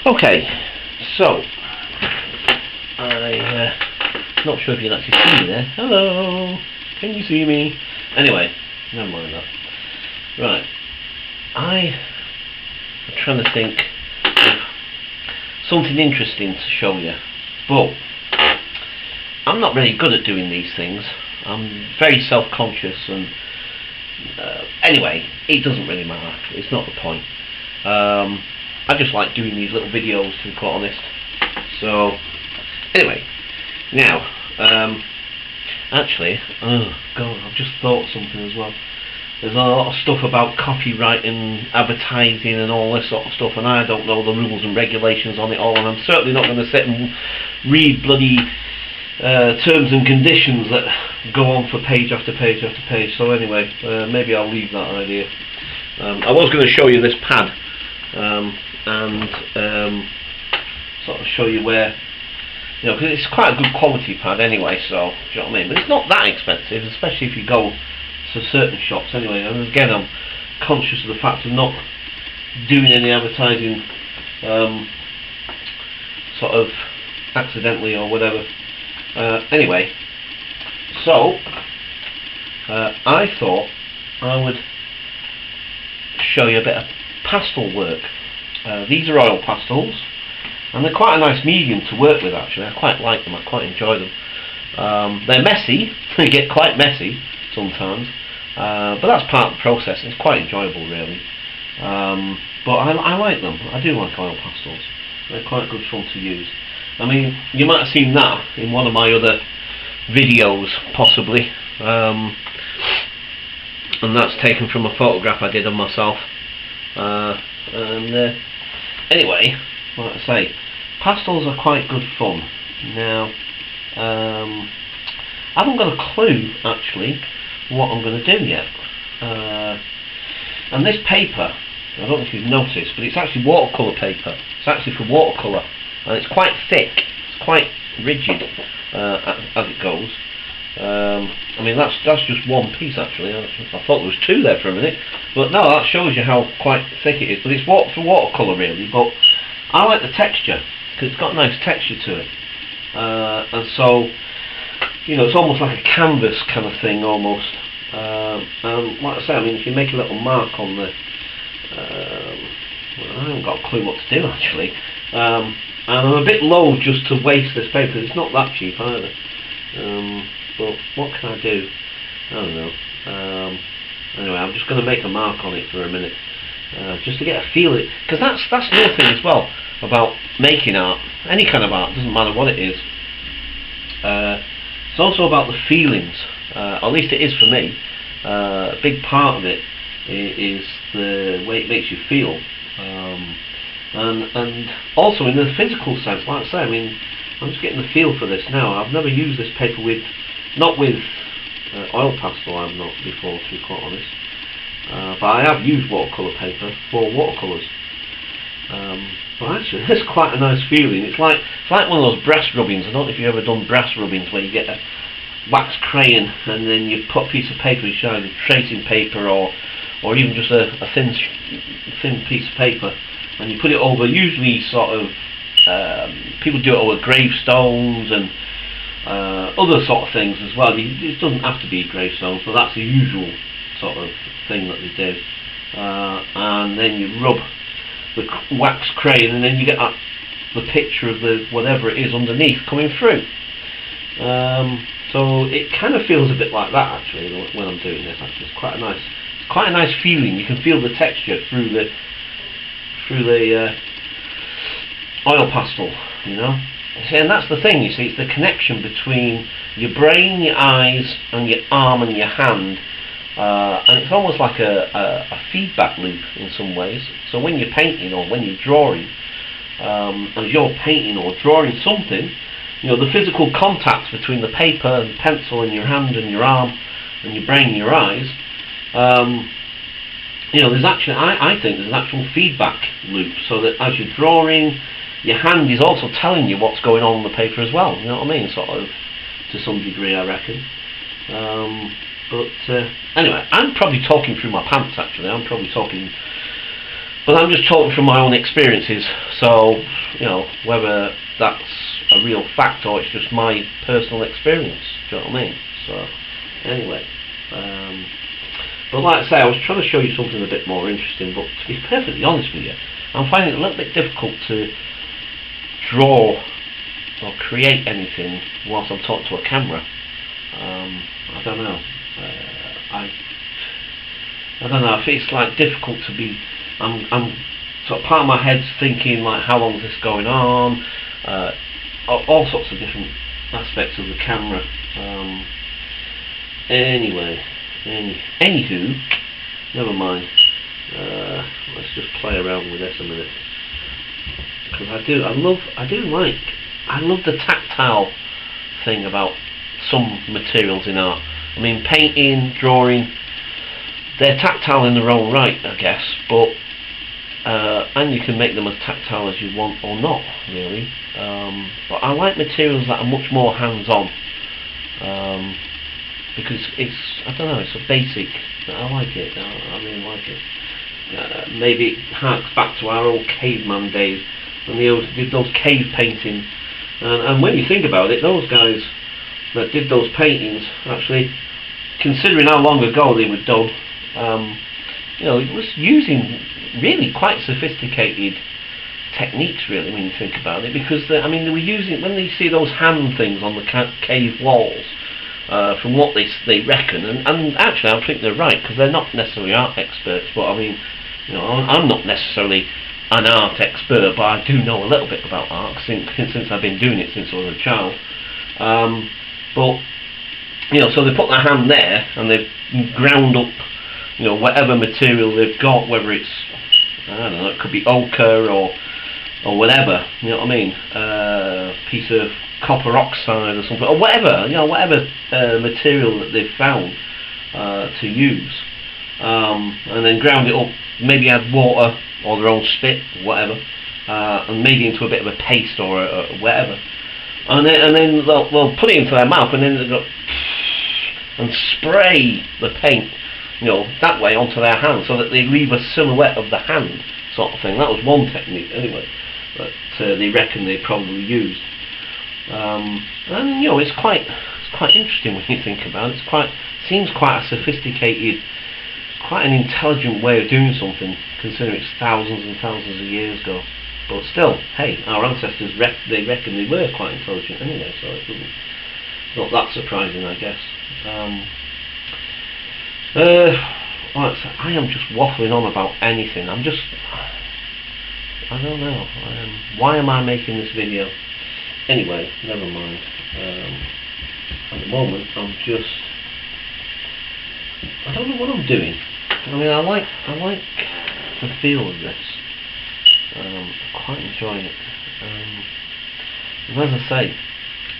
Okay, so I'm not sure if you can actually see me there. Hello, can you see me? Anyway, never mind that. Right, I'm trying to think of something interesting to show you, but I'm not really good at doing these things. I'm very self-conscious, and anyway, it doesn't really matter. It's not the point. I just like doing these little videos, to be quite honest. So, anyway, now, actually, oh god, I've just thought of something as well. There's a lot of stuff about copyright and advertising and all this sort of stuff, and I don't know the rules and regulations on it all, and I'm certainly not going to sit and read bloody terms and conditions that go on for page after page after page. So anyway, maybe I'll leave that idea. I was going to show you this pad, and sort of show you where, you know, because it's quite a good quality pad anyway, so, do you know what I mean? But it's not that expensive, especially if you go to certain shops anyway. And again, I'm conscious of the fact of not doing any advertising sort of accidentally or whatever. Anyway, so I thought I would show you a bit of pastel work. These are oil pastels, and they're quite a nice medium to work with actually. I quite like them, I quite enjoy them. They're messy, they get quite messy sometimes, but that's part of the process. It's quite enjoyable really. But I like them, I do like oil pastels. They're quite good fun to use. I mean, you might have seen that in one of my other videos, possibly, and that's taken from a photograph I did of myself. Anyway, like I say, pastels are quite good fun. Now, I haven't got a clue actually what I'm going to do yet. And this paper, I don't know if you've noticed, but it's actually watercolour paper. It's actually for watercolour, and it's quite thick. It's quite rigid as it goes. I mean, that's just one piece actually. I thought there was two there for a minute, but no, that shows you how quite thick it is. But it's for watercolour really. But I like the texture because it's got a nice texture to it, and so, you know, it's almost like a canvas kind of thing almost. And like I say, I mean, if you make a little mark on the, well, I haven't got a clue what to do actually. And I'm a bit low just to waste this paper. It's not that cheap either. But what can I do? I don't know. Anyway, I'm just going to make a mark on it for a minute, just to get a feel of it. Because that's another thing as well about making art. Any kind of art, doesn't matter what it is. It's also about the feelings. At least it is for me. A big part of it is the way it makes you feel. And also in the physical sense, like I say, I mean, I'm just getting the feel for this now. I've never used this paper with, not with oil pastel, I've not before, to be quite honest. But I have used watercolour paper for watercolours. But actually, it's quite a nice feeling. It's like one of those brass rubbings. I don't know if you've ever done brass rubbings where you get a wax crayon and then you put a piece of paper, either tracing paper or even just a thin piece of paper, and you put it over, usually sort of, people do it over gravestones and other sort of things as well. It doesn't have to be gravestones, but that's the usual sort of thing that they do. And then you rub the wax crayon, and then you get the picture of the whatever it is underneath coming through. So it kind of feels a bit like that actually when I'm doing this. Actually, it's quite a nice feeling. You can feel the texture through the oil pastel, you know. See, and that's the thing, you see, it's the connection between your brain, your eyes, and your arm and your hand, and it's almost like a feedback loop in some ways. So when you're painting or when you're drawing, as you're painting or drawing something, you know, the physical contacts between the paper and the pencil and your hand and your arm and your brain and your eyes, you know, there's actually, I think there's an actual feedback loop, so that as you're drawing, your hand is also telling you what's going on the paper as well, you know what I mean, sort of, to some degree, I reckon. But anyway, I'm probably talking through my pants actually. I'm probably talking But I'm just talking from my own experiences, so, you know, whether that's a real fact or it's just my personal experience, do you know what I mean? So, anyway, but like I say, I was trying to show you something a bit more interesting, but to be perfectly honest with you, I'm finding it a little bit difficult to draw or create anything whilst I'm talking to a camera. I don't know. I don't know. I think it's like difficult to be. I'm sort of part of my head's thinking like, how long is this going on? All sorts of different aspects of the camera. Anyway, anywho, never mind. Let's just play around with this a minute, because I love the tactile thing about some materials in art. I mean, painting, drawing, they're tactile in their own right, I guess, but and you can make them as tactile as you want or not, really. But I like materials that are much more hands-on, because I don't know, it's a basic. I like it. I really like it. Maybe it harks back to our old caveman days when they did those cave paintings, and when you think about it, those guys that did those paintings, actually, considering how long ago they were done, you know, it was using really quite sophisticated techniques, really, when you think about it, because I mean, they were using, when they see those hand things on the cave walls, from what they reckon, and actually I think they're right, because they're not necessarily art experts, but I mean, you know, I'm not necessarily an art expert, but I do know a little bit about art since I've been doing it since I was a child. But you know, so they put their hand there and they've ground up, you know, whatever material they've got, whether it's, I don't know, it could be ochre or whatever, you know what I mean, piece of copper oxide or something, or whatever, you know, whatever material that they've found to use, and then ground it up, maybe add water or their own spit, whatever, and maybe into a bit of a paste or whatever, and then they'll put it into their mouth, and then they'll go and spray the paint, you know, that way onto their hand, so that they leave a silhouette of the hand, sort of thing. That was one technique, anyway, that they reckon they probably used. And you know, it's quite interesting when you think about it. Seems quite a sophisticated, quite an intelligent way of doing something, considering it's thousands and thousands of years ago. But still, hey, our ancestors they reckon they were quite intelligent anyway, so it's not that surprising, I guess. Like I said, I am just waffling on about anything. I don't know. Why am I making this video? Anyway, never mind. At the moment, I don't know what I'm doing. I mean, I like the feel of this. I'm quite enjoying it. And as I say,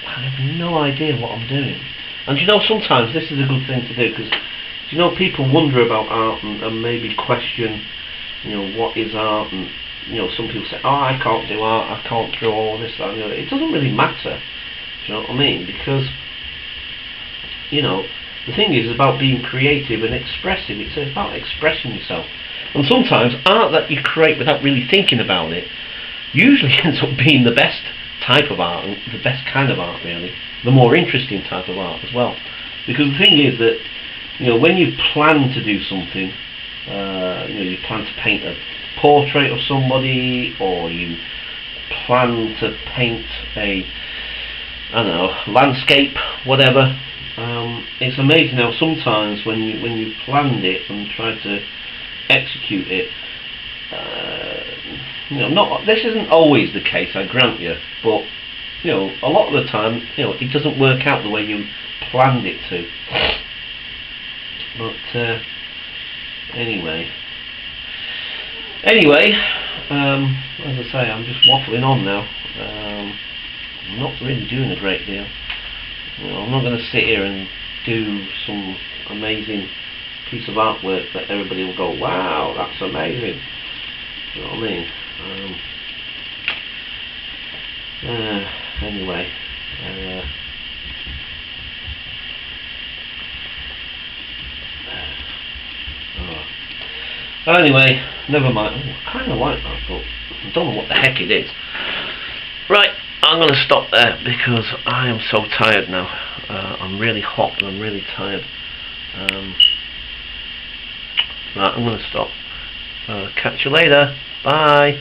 I have no idea what I'm doing. And you know, sometimes this is a good thing to do, because you know, people wonder about art and maybe question, you know, what is art, and you know, some people say, oh, I can't do art, I can't draw this, that, and the other. It doesn't really matter, do you know what I mean? Because, you know, the thing is about being creative and expressive. It's about expressing yourself. And sometimes art that you create without really thinking about it usually ends up being the best type of art, and the best kind of art, really. The more interesting type of art as well. Because the thing is that, you know, when you plan to do something, you know, you plan to paint a portrait of somebody, or you plan to paint a, I don't know, landscape, whatever. It's amazing how sometimes when you planned it and tried to execute it, you know, this isn't always the case, I grant you, but you know, a lot of the time, you know, it doesn't work out the way you planned it to. But anyway, as I say, I'm just waffling on now. I'm not really doing a great deal. You know, I'm not going to sit here and do some amazing piece of artwork that everybody will go, wow, that's amazing. You know what I mean? Anyway, anyway, Never mind. Oh, I kind of like that, but I don't know what the heck it is. Right, I'm going to stop there because I am so tired now. I'm really hot and I'm really tired. Right, I'm going to stop. Catch you later. Bye.